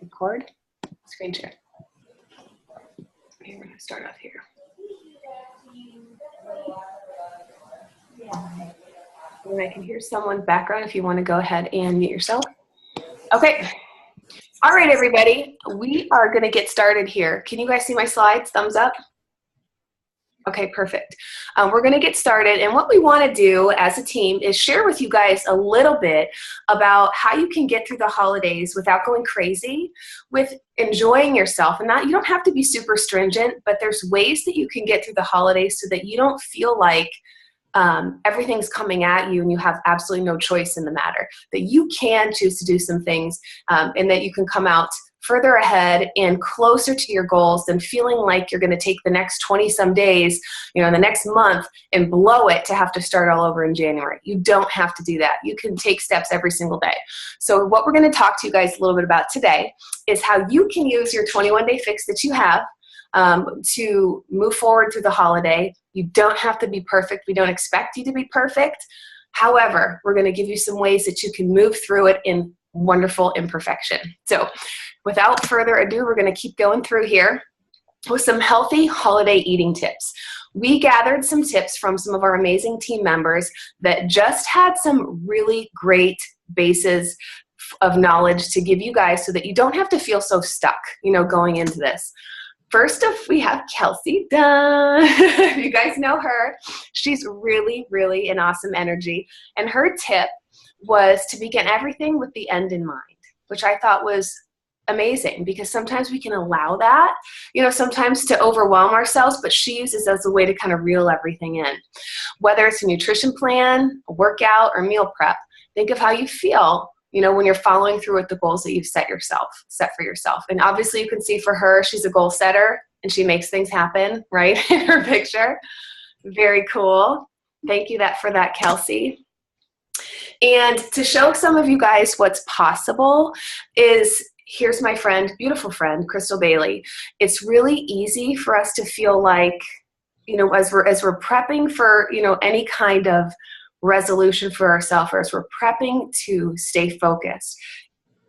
Record, screen share. Okay, we're going to start off here. And I can hear someone's background if you want to go ahead and mute yourself. Okay. All right, everybody. We are going to get started here. Can you guys see my slides? Thumbs up. Okay, perfect. We're going to get started, and what we want to do as a team is share with you guys a little bit about how you can get through the holidays without going crazy, with enjoying yourself. And you don't have to be super stringent, but there's ways that you can get through the holidays so that you don't feel like everything's coming at you and you have absolutely no choice in the matter, that you can choose to do some things and that you can come out further ahead and closer to your goals than feeling like you're going to take the next 20 some days, the next month and blow it to have to start all over in January. You don't have to do that. You can take steps every single day. So what we're going to talk to you guys a little bit about today is how you can use your 21-day fix that you have to move forward through the holiday. You don't have to be perfect. We don't expect you to be perfect. However, we're going to give you some ways that you can move through it in wonderful imperfection. So without further ado, we're going to keep going through here with some healthy holiday eating tips. We gathered some tips from some of our amazing team members that just had some really great bases of knowledge to give you guys so that you don't have to feel so stuck, going into this. First up, we have Kelsey Dunn. You guys know her. She's really, really an awesome energy. And her tip was to begin everything with the end in mind, which I thought was amazing because sometimes we can allow that, sometimes to overwhelm ourselves, but she uses as a way to kind of reel everything in. Whether it's a nutrition plan, a workout, or meal prep, think of how you feel when you're following through with the goals that you've set for yourself. And obviously you can see for her, she's a goal setter and she makes things happen, right? In her picture. Very cool. Thank you for that, Kelsey. And to show some of you guys what's possible is, here's my friend, beautiful friend, Crystal Bailey. It's really easy for us to feel like, as we're prepping for, any kind of resolution for ourselves, or as we're prepping to stay focused,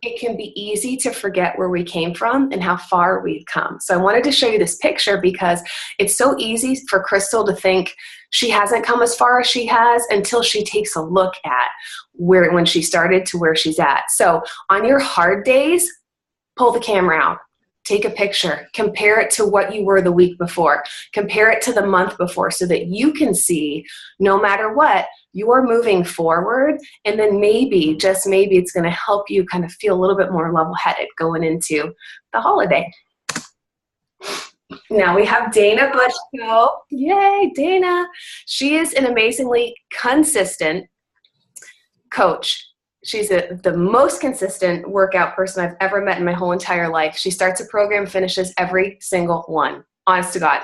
it can be easy to forget where we came from and how far we've come. So I wanted to show you this picture because it's so easy for Crystal to think she hasn't come as far as she has until she takes a look at when she started to where she's at. So on your hard days, pull the camera out. Take a picture, compare it to what you were the week before, compare it to the month before so that you can see, no matter what, you're moving forward, and then maybe, just maybe, it's going to help you kind of feel a little bit more level-headed going into the holiday. Now we have Dana Bushko. Yay, Dana. She is an amazingly consistent coach. She's the most consistent workout person I've ever met in my whole entire life. She starts a program, finishes every single one. Honest to God.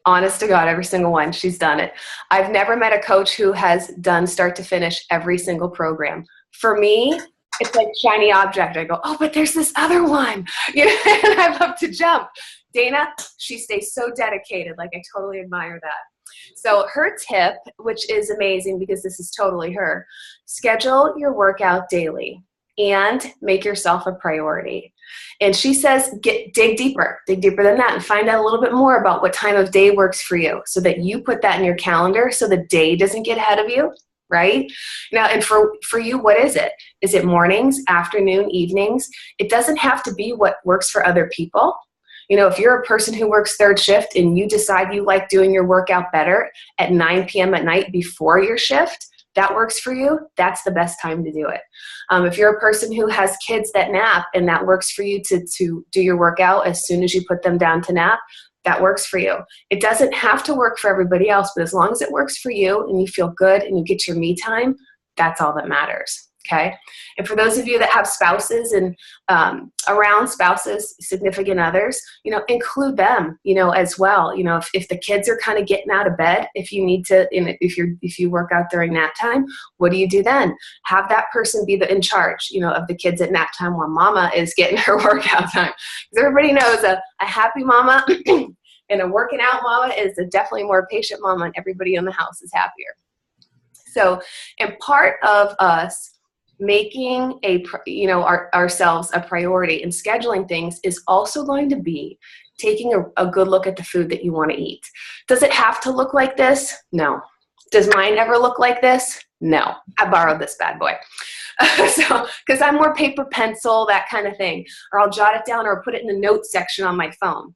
Honest to God, every single one. She's done it. I've never met a coach who has done start to finish every single program. For me, it's like shiny object. I go, oh, but there's this other one. And I love to jump. Dana, she stays so dedicated. Like, I totally admire that. So her tip, which is amazing because this is totally her, schedule your workout daily and make yourself a priority. And she says, dig deeper than that and find out a little bit more about what time of day works for you so that you put that in your calendar so the day doesn't get ahead of you, right? Now, and for you, what is it? Is it mornings, afternoon, evenings? It doesn't have to be what works for other people. If you're a person who works third shift and you decide you like doing your workout better at 9 p.m. at night before your shift, that works for you, that's the best time to do it. If you're a person who has kids that nap and that works for you to do your workout as soon as you put them down to nap, that works for you. It doesn't have to work for everybody else, but as long as it works for you and you feel good and you get your me time, that's all that matters. Okay. And for those of you that have spouses and around spouses, significant others, include them, as well. If the kids are kind of getting out of bed, if you need to, if you work out during nap time, what do you do then? Have that person be in charge, of the kids at nap time while mama is getting her workout time. Because everybody knows a happy mama and a working out mama is a definitely more patient mama, and everybody in the house is happier. So, and part of us making ourselves a priority and scheduling things is also going to be taking a good look at the food that you want to eat. Does it have to look like this? No. Does mine ever look like this? No. I borrowed this bad boy. So, because I'm more paper, pencil, that kind of thing. Or I'll jot it down or put it in the notes section on my phone,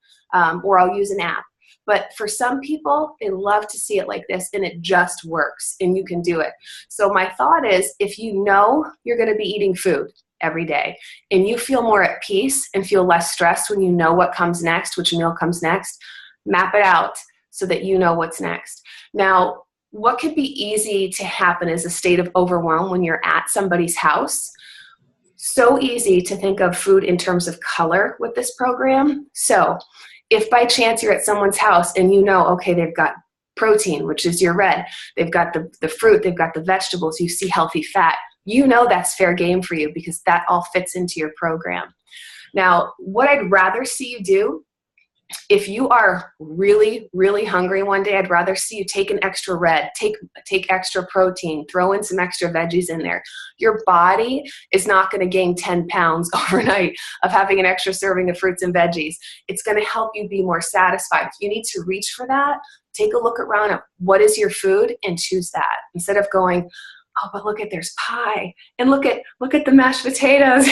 or I'll use an app. But for some people, they love to see it like this, and it just works, and you can do it. So my thought is, if you know you're going to be eating food every day, and you feel more at peace and feel less stressed when you know what comes next, which meal comes next, map it out so that you know what's next. Now, what could be easy to happen is a state of overwhelm when you're at somebody's house. So easy to think of food in terms of color with this program. So if by chance you're at someone's house and you know, okay, they've got protein, which is your red, they've got the fruit, they've got the vegetables, you see healthy fat, you know that's fair game for you because that all fits into your program. Now, what I'd rather see you do, if you are really, really hungry one day, I'd rather see you take an extra red, take extra protein, throw in some extra veggies in there. Your body is not going to gain 10 pounds overnight of having an extra serving of fruits and veggies. It's going to help you be more satisfied. If you need to reach for that, take a look around at what is your food and choose that. Instead of going, oh, but look at, there's pie, and look at the mashed potatoes,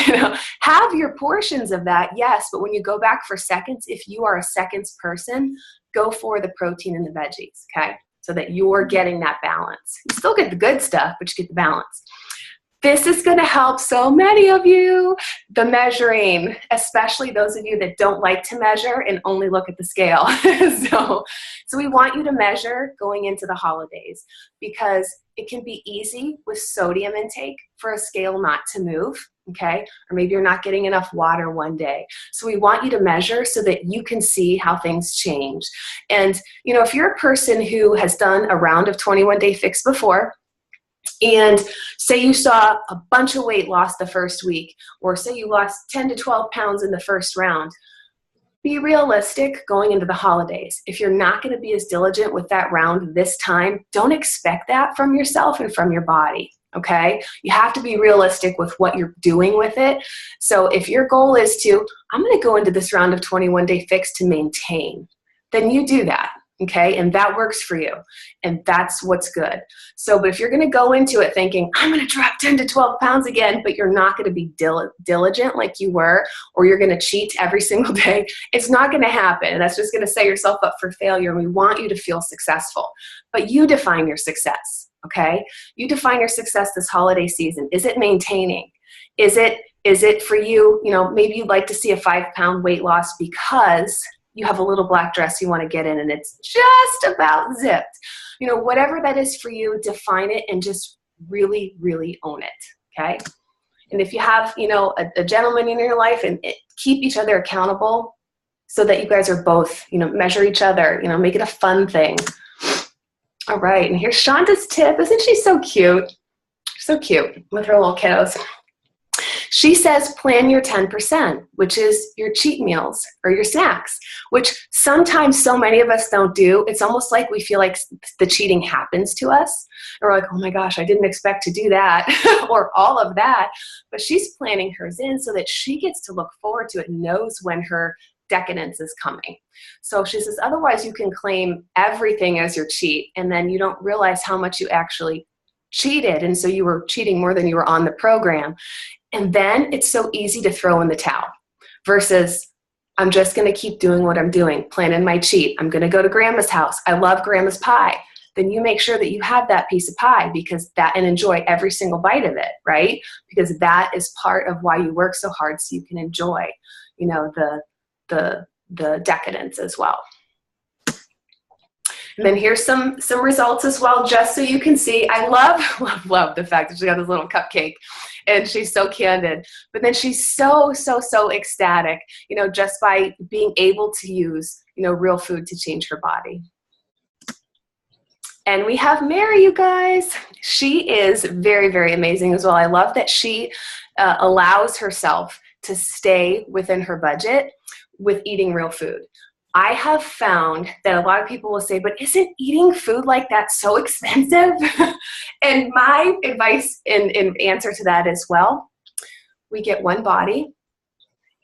have your portions of that, yes, but when you go back for seconds, if you are a seconds person, go for the protein and the veggies, okay? So that you're getting that balance. You still get the good stuff, but you get the balance. This is going to help so many of you. The measuring, especially those of you that don't like to measure and only look at the scale. So we want you to measure going into the holidays because it can be easy with sodium intake for a scale not to move, okay? Or maybe you're not getting enough water one day. So we want you to measure so that you can see how things change. And, if you're a person who has done a round of 21-day fix before, and say you saw a bunch of weight loss the first week, or say you lost 10 to 12 pounds in the first round, be realistic going into the holidays. If you're not going to be as diligent with that round this time, don't expect that from yourself and from your body, okay? You have to be realistic with what you're doing with it. So if your goal is to, I'm going to go into this round of 21-day fix to maintain, then you do that. Okay, and that works for you, and that's what's good. So, but if you're going to go into it thinking, I'm going to drop 10 to 12 pounds again, but you're not going to be diligent like you were, or you're going to cheat every single day, it's not going to happen. And that's just going to set yourself up for failure, and we want you to feel successful. But you define your success, okay? You define your success this holiday season. Is it maintaining? Is it for you, maybe you'd like to see a 5-pound weight loss because you have a little black dress you want to get in and it's just about zipped. Whatever that is for you, define it and just really, really own it, okay? And if you have, a gentleman in your life, and keep each other accountable so that you guys are both, measure each other, make it a fun thing. All right, and here's Shonda's tip. Isn't she so cute? So cute with her little kiddos. She says plan your 10%, which is your cheat meals or your snacks, which sometimes so many of us don't do. It's almost like we feel like the cheating happens to us. And we're like, oh my gosh, I didn't expect to do that or all of that. But she's planning hers in so that she gets to look forward to it, knows when her decadence is coming. So she says, otherwise you can claim everything as your cheat, and then you don't realize how much you actually cheated. And so you were cheating more than you were on the program. And then it's so easy to throw in the towel versus I'm just going to keep doing what I'm doing, planning my cheat. I'm going to go to grandma's house. I love grandma's pie. Then you make sure that you have that piece of pie and enjoy every single bite of it, right? Because that is part of why you work so hard, so you can enjoy, the decadence as well. And then here's some results as well, just so you can see. I love the fact that she got this little cupcake and she's so candid, but then she's so ecstatic, just by being able to use, real food to change her body. And we have Mary, you guys. She is very, very amazing as well. I love that she allows herself to stay within her budget with eating real food. I have found that a lot of people will say, but isn't eating food like that so expensive? And my advice in answer to that is, well, we get one body,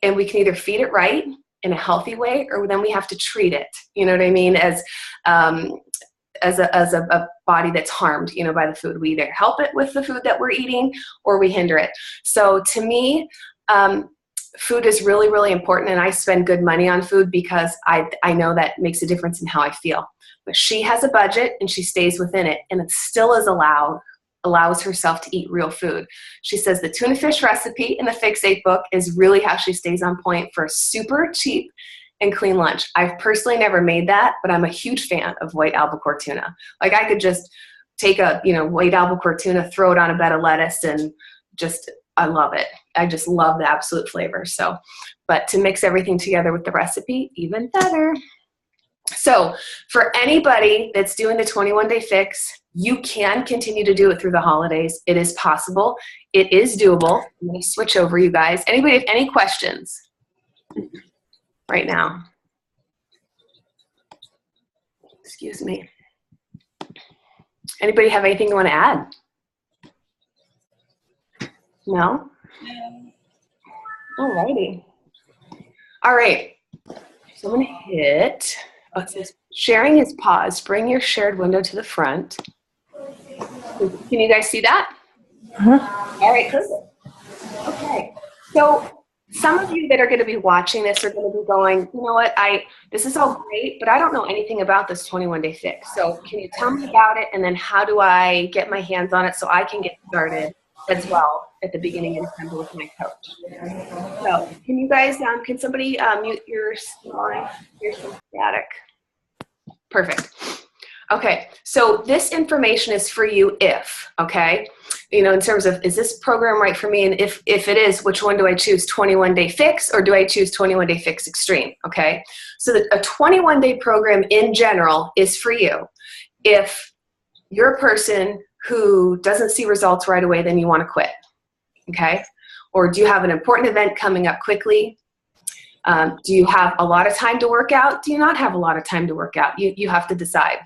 and we can either feed it right in a healthy way, or then we have to treat it, you know what I mean, as a body that's harmed, you know, by the food. We either help it with the food that we're eating, or we hinder it. So to me, food is really, really important, and I spend good money on food because I know that makes a difference in how I feel. But she has a budget, and she stays within it, and it still is allows herself to eat real food. She says the tuna fish recipe in the Fix 8 book is really how she stays on point for a super cheap and clean lunch. I've personally never made that, but I'm a huge fan of white albacore tuna. Like, I could just take a, you know, white albacore tuna, throw it on a bed of lettuce, and just, I love it. I just love the absolute flavor. So, but to mix everything together with the recipe, even better. So for anybody that's doing the 21-day fix, you can continue to do it through the holidays. It is possible. It is doable. I'm going to switch over, you guys. Anybody have any questions right now? Excuse me. Anybody have anything you want to add? No? All righty. All right. So I'm going to hit, oh, it says sharing is paused. Bring your shared window to the front. Can you guys see that? All right, perfect. Okay. So some of you that are going to be watching this are going to be going, you know what, this is all great, but I don't know anything about this 21-day fix. So can you tell me about it, and then how do I get my hands on it so I can get started as well at the beginning of December with my coach? So can you guys, can somebody mute your line? Here's some static. Perfect. Okay, so this information is for you if, okay, you know, in terms of, is this program right for me? And if it is, which one do I choose, 21-day fix, or do I choose 21-day fix extreme, okay? So a 21-day program in general is for you. If you're a person who doesn't see results right away, then you want to quit, okay? Or do you have an important event coming up quickly? Do you have a lot of time to work out? Do you not have a lot of time to work out? You have to decide.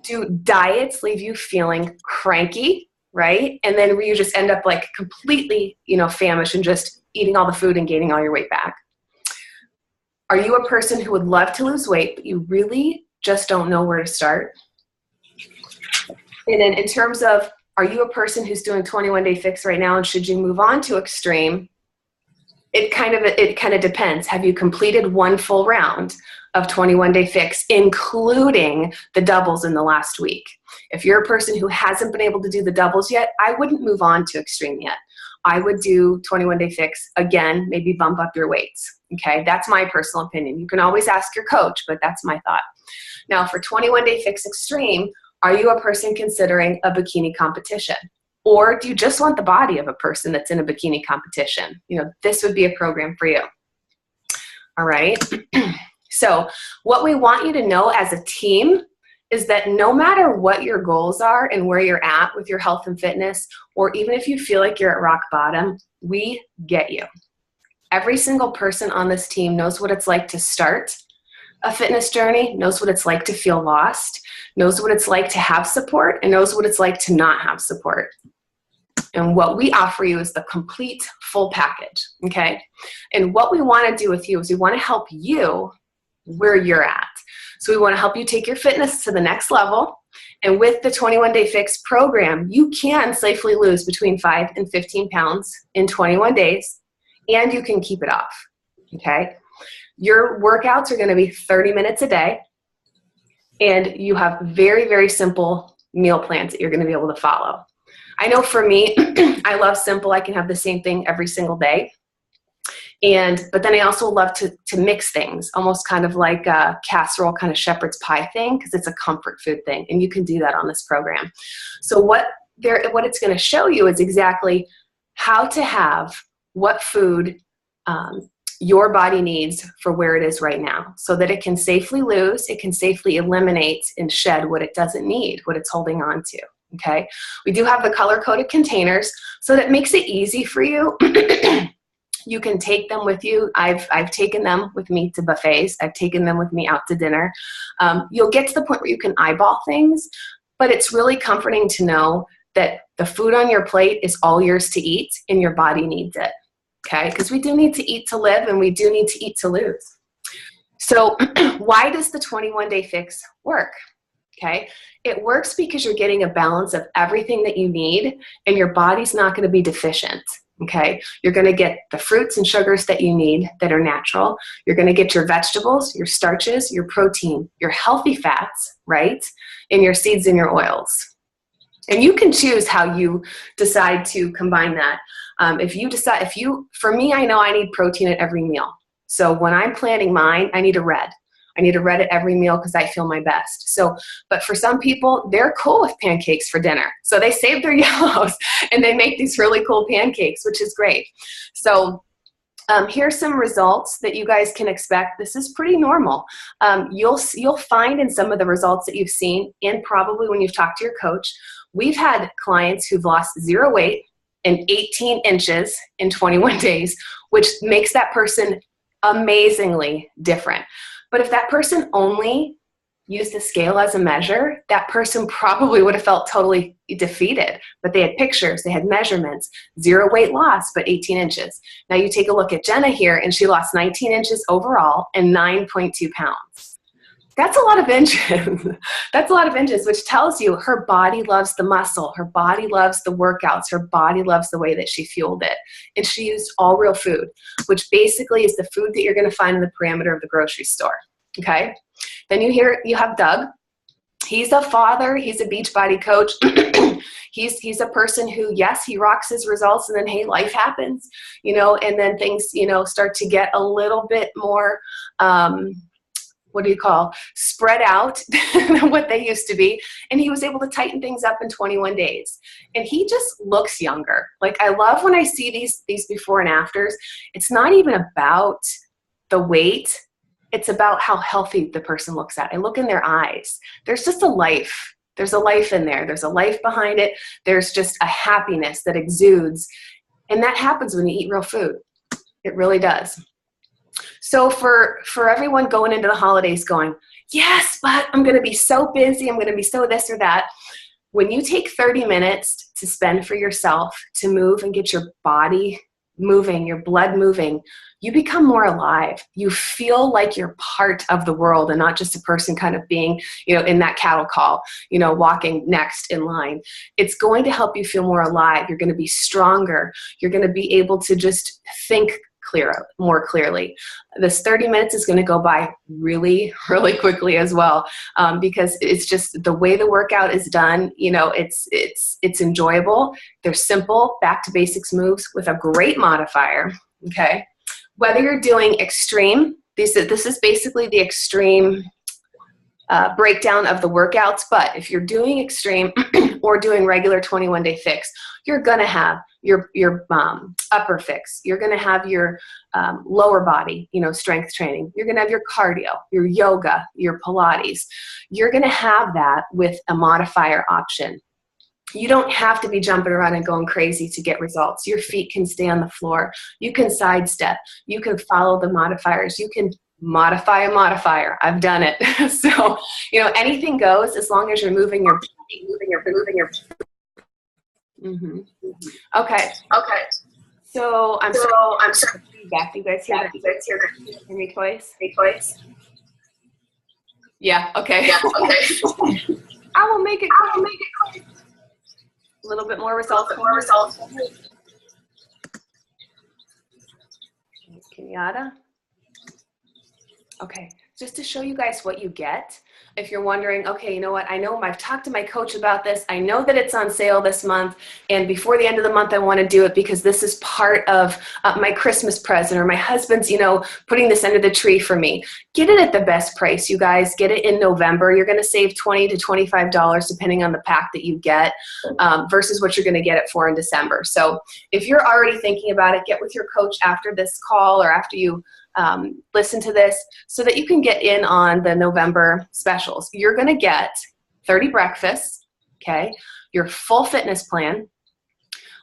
Do diets leave you feeling cranky, right? And then you just end up like completely, you know, famished and just eating all the food and gaining all your weight back? Are you a person who would love to lose weight, but you really just don't know where to start? And then in terms of, are you a person who's doing 21-day fix right now, and should you move on to extreme? It kind of depends. Have you completed one full round of 21-day fix, including the doubles in the last week? If you're a person who hasn't been able to do the doubles yet, I wouldn't move on to extreme yet. I would do 21-day fix again, maybe bump up your weights. Okay, that's my personal opinion. You can always ask your coach, but that's my thought. Now for 21-day fix extreme, are you a person considering a bikini competition? Or do you just want the body of a person that's in a bikini competition? You know, this would be a program for you. All right. So what we want you to know as a team is that no matter what your goals are and where you're at with your health and fitness, or even if you feel like you're at rock bottom, we get you. Every single person on this team knows what it's like to start a fitness journey, knows what it's like to feel lost, knows what it's like to have support, and knows what it's like to not have support. And what we offer you is the complete full package, okay? And what we want to do with you is we want to help you where you're at. So we want to help you take your fitness to the next level. And with the 21-day fix program, you can safely lose between 5 and 15 pounds in 21 days, and you can keep it off, okay? Your workouts are going to be 30 minutes a day, and you have very, very simple meal plans that you're going to be able to follow. I know for me, I love simple. I can have the same thing every single day. But then I also love to mix things, almost kind of like a casserole kind of shepherd's pie thing, because it's a comfort food thing, and you can do that on this program. So what it's going to show you is exactly how to have what food your body needs for where it is right now, so that it can safely lose, it can safely eliminate and shed what it doesn't need, what it's holding on to. Okay, we do have the color-coded containers, so that makes it easy for you You can take them with you. I've taken them with me to buffets. I've taken them with me out to dinner. You'll get to the point where you can eyeball things, but it's really comforting to know that the food on your plate is all yours to eat and your body needs it, okay? Because we do need to eat to live, and we do need to eat to lose. So why does the 21-day fix work? Okay, it works because you're getting a balance of everything that you need, and your body's not going to be deficient. Okay, you're going to get the fruits and sugars that you need that are natural. You're going to get your vegetables, your starches, your protein, your healthy fats, right? And your seeds and your oils. And you can choose how you decide to combine that. For me, I know I need protein at every meal. So when I'm planning mine, I need a red. I need a red at every meal because I feel my best. So, but for some people, they're cool with pancakes for dinner. So they save their yellows and they make these really cool pancakes, which is great. So here's some results that you guys can expect. This is pretty normal. You'll find in some of the results that you've seen, and probably when you've talked to your coach, we've had clients who've lost 0 weight and 18 inches in 21 days, which makes that person amazingly different. But if that person only used the scale as a measure, that person probably would have felt totally defeated. But they had pictures, they had measurements, 0 weight loss, but 18 inches. Now you take a look at Jenna here, and she lost 19 inches overall and 9.2 pounds. That's a lot of inches. That's a lot of inches, which tells you her body loves the muscle. Her body loves the workouts. Her body loves the way that she fueled it. And she used all real food, which basically is the food that you're going to find in the parameter of the grocery store. Okay? Then you have Doug. He's a father. He's a Beachbody coach. He's a person who, yes, he rocks his results, and then, hey, life happens, and then things, start to get a little bit more, spread out than what they used to be. And he was able to tighten things up in 21 days. And he just looks younger. Like, I love when I see these before and afters. It's not even about the weight. It's about how healthy the person looks at. I look in their eyes. There's just a life. There's a life in there. There's a life behind it. There's just a happiness that exudes. And that happens when you eat real food. It really does. So for everyone going into the holidays going, yes, but I'm going to be so busy. I'm going to be so this or that. When you take 30 minutes to spend for yourself, to move and get your body moving, your blood moving, you become more alive. You feel like you're part of the world and not just a person kind of being, in that cattle call, walking next in line. It's going to help you feel more alive. You're going to be stronger. You're going to be able to just think more clearly. This 30 minutes is going to go by really, really quickly as well, because it's just the way the workout is done. It's enjoyable. They're simple, back to basics moves with a great modifier. Okay, whether you're doing extreme, this is basically the extreme breakdown of the workouts. But if you're doing extreme or doing regular 21-day fix, you're going to have your upper fix. You're going to have your lower body, strength training. You're going to have your cardio, your yoga, your Pilates. You're going to have that with a modifier option. You don't have to be jumping around and going crazy to get results. Your feet can stay on the floor. You can sidestep. You can follow the modifiers. You can modify a modifier. I've done it. So, anything goes as long as you're moving your body, moving your. Mm-hmm. Okay. So I'm sorry. Feedback. You guys hear that? Hear me twice? Yeah. Okay. I will make it quick. A little bit more results. Kenyatta. Okay, just to show you guys what you get. If you're wondering, okay, you know what, I know I've talked to my coach about this. I know that it's on sale this month, and before the end of the month, I want to do it because this is part of my Christmas present, or my husband's, putting this under the tree for me. Get it at the best price, you guys. Get it in November. You're going to save $20 to $25 depending on the pack that you get versus what you're going to get it for in December. So if you're already thinking about it, get with your coach after this call or after you listen to this so that you can get in on the November specials. You're going to get 30 breakfasts, okay, your full fitness plan,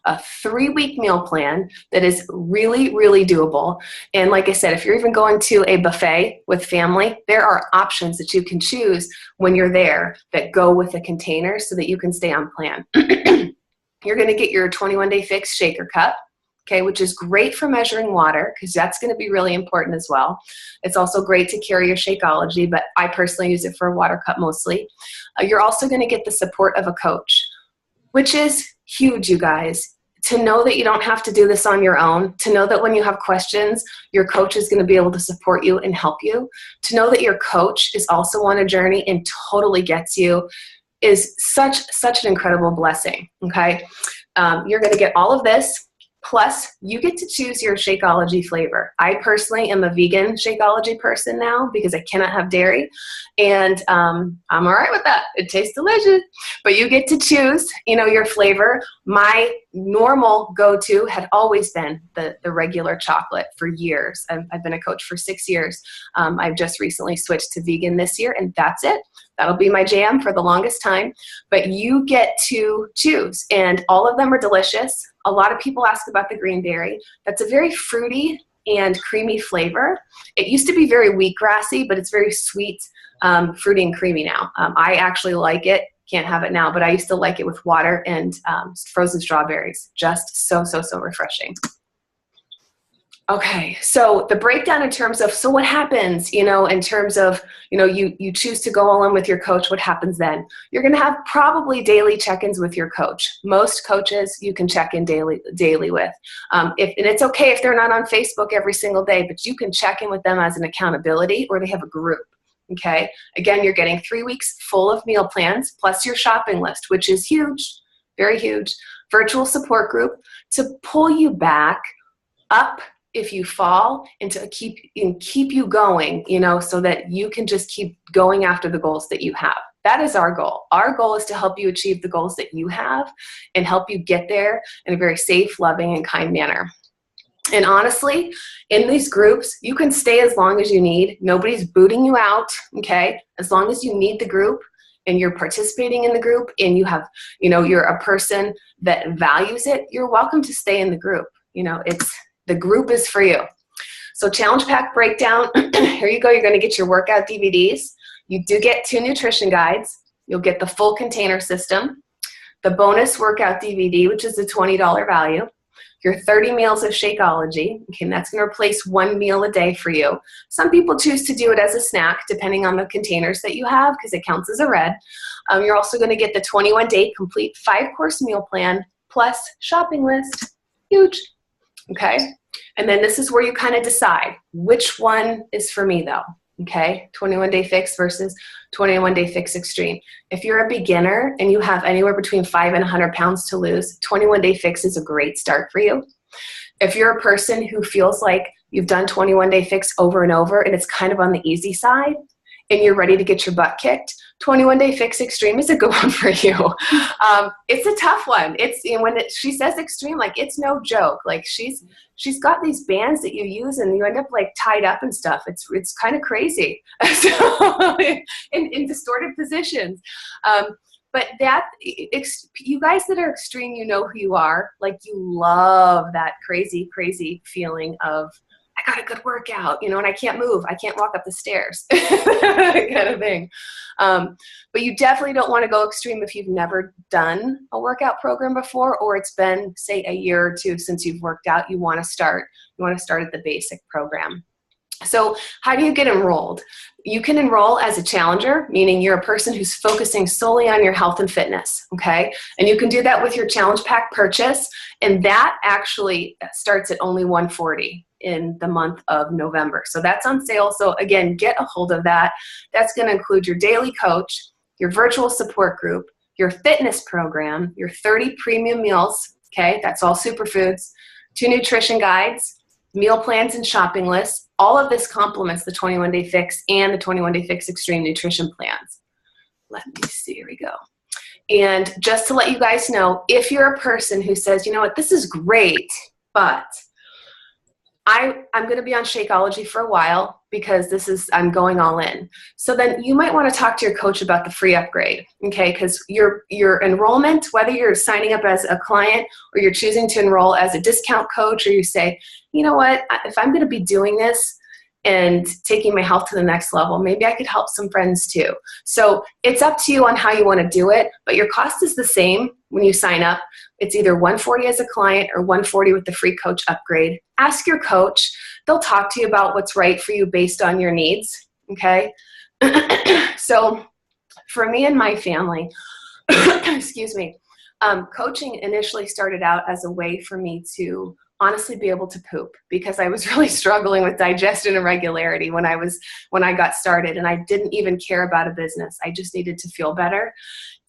a 3-week meal plan that is really, really doable. And like I said, if you're even going to a buffet with family, there are options that you can choose when you're there that go with the container so that you can stay on plan. You're going to get your 21-day fix shaker cup, okay, which is great for measuring water because that's going to be really important as well. It's also great to carry your Shakeology, but I personally use it for a water cup mostly. You're also going to get the support of a coach, which is huge, you guys. To know that you don't have to do this on your own, to know that when you have questions, your coach is going to be able to support you and help you, to know that your coach is also on a journey and totally gets you is such an incredible blessing, okay? You're going to get all of this. Plus, you get to choose your Shakeology flavor. I personally am a vegan Shakeology person now because I cannot have dairy, and I'm all right with that. It tastes delicious, but you get to choose, your flavor. My normal go-to had always been the regular chocolate for years. I've been a coach for 6 years. I've just recently switched to vegan this year, and that's it. That'll be my jam for the longest time, but you get to choose, and all of them are delicious. A lot of people ask about the green berry. That's a very fruity and creamy flavor. It used to be very wheatgrassy, but it's very sweet, fruity and creamy now. I actually like it. Can't have it now, but I used to like it with water and frozen strawberries. Just so refreshing. Okay, so the breakdown in terms of, so what happens, in terms of, you choose to go all in with your coach, what happens then? You're going to have probably daily check-ins with your coach. Most coaches you can check in daily with. And it's okay if they're not on Facebook every single day, but you can check in with them as an accountability, or they have a group. Okay, again, you're getting 3 weeks full of meal plans, plus your shopping list, which is huge, very huge. Virtual support group to pull you back up if you fall, and to keep you going, so that you can just keep going after the goals that you have. That is our goal. Our goal is to help you achieve the goals that you have and help you get there in a very safe, loving, and kind manner. And honestly, in these groups, you can stay as long as you need. Nobody's booting you out, okay? As long as you need the group and you're participating in the group and you have, you're a person that values it, you're welcome to stay in the group. The group is for you. So challenge pack breakdown, here you go. You're going to get your workout DVDs. You do get 2 nutrition guides. You'll get the full container system, the bonus workout DVD, which is a $20 value, your 30 meals of Shakeology. Okay, and that's going to replace 1 meal a day for you. Some people choose to do it as a snack, depending on the containers that you have, because it counts as a red. You're also going to get the 21-day complete 5-course meal plan plus shopping list. Huge. Okay, and then this is where you kind of decide which one is for me though. Okay, 21-day fix versus 21-day fix extreme. If you're a beginner and you have anywhere between 5 and 100 pounds to lose, 21-day fix is a great start for you. If you're a person who feels like you've done 21-day fix over and over and it's kind of on the easy side and you're ready to get your butt kicked, 21-day fix extreme is a good one for you. It's a tough one. It's she says extreme, like it's no joke. Like she's got these bands that you use and you end up like tied up and stuff. It's kind of crazy. So, in distorted positions. But you guys that are extreme, you know who you are. Like you love that crazy feeling of, I got a good workout, and I can't move. I can't walk up the stairs kind of thing. But you definitely don't want to go extreme if you've never done a workout program before, or it's been, say, a year or 2 since you've worked out. You want to start at the basic program. So how do you get enrolled? You can enroll as a challenger, meaning you're a person who's focusing solely on your health and fitness, okay? And you can do that with your challenge pack purchase, and that actually starts at only $140 in the month of November. So that's on sale. So again, get a hold of that. That's going to include your daily coach, your virtual support group, your fitness program, your 30 premium meals, okay? That's all superfoods, 2 nutrition guides, meal plans and shopping lists. All of this complements the 21-day fix and the 21-day fix extreme nutrition plans. Let me see, here we go. And just to let you guys know, if you're a person who says, you know what, this is great, but I'm going to be on Shakeology for a while because I'm going all in. So then you might want to talk to your coach about the free upgrade, okay? Because your enrollment, whether you're signing up as a client or you're choosing to enroll as a discount coach, or you say, you know what, if I'm going to be doing this and taking my health to the next level, maybe I could help some friends too. So it's up to you on how you want to do it, but your cost is the same when you sign up. It's either $140 as a client or $140 with the free coach upgrade. Ask your coach. They'll talk to you about what's right for you based on your needs, okay? So for me and my family, excuse me, coaching initially started out as a way for me to honestly be able to poop, because I was really struggling with digestion irregularity when I got started, and I didn't even care about a business. I just needed to feel better.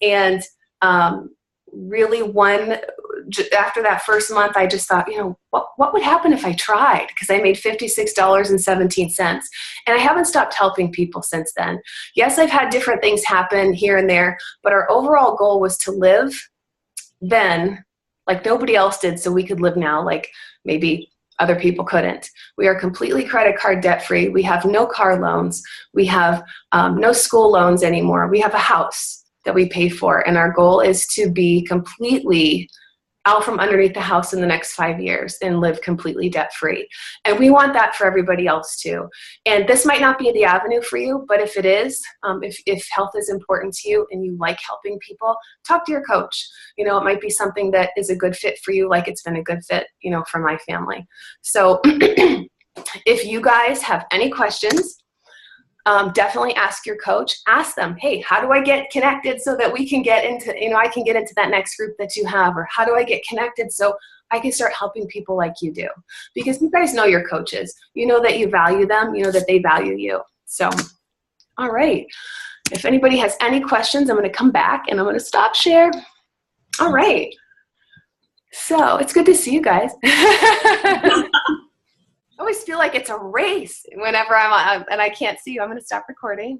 And really after that first month, I just thought, what would happen if I tried? Because I made $56.17, and I haven't stopped helping people since then. Yes, I've had different things happen here and there, but our overall goal was to live then like nobody else did, so we could live now like maybe other people couldn't. We are completely credit card debt free. We have no car loans. We have no school loans anymore. We have a house that we pay for, and our goal is to be completely out from underneath the house in the next 5 years and live completely debt free. And we want that for everybody else too. And this might not be the avenue for you, but if it is, if health is important to you and you like helping people, talk to your coach. It might be something that is a good fit for you, like it's been a good fit, for my family. So if you guys have any questions, definitely ask your coach. Ask them, hey, how do I get connected so that we can get into, I can get into that next group that you have, or how do I get connected so I can start helping people like you do? Because you guys know your coaches. You know that you value them. You know that they value you. So, all right. If anybody has any questions, I'm going to come back and I'm going to stop share. All right. So it's good to see you guys. I always feel like it's a race whenever I'm on, and I can't see you. I'm going to stop recording.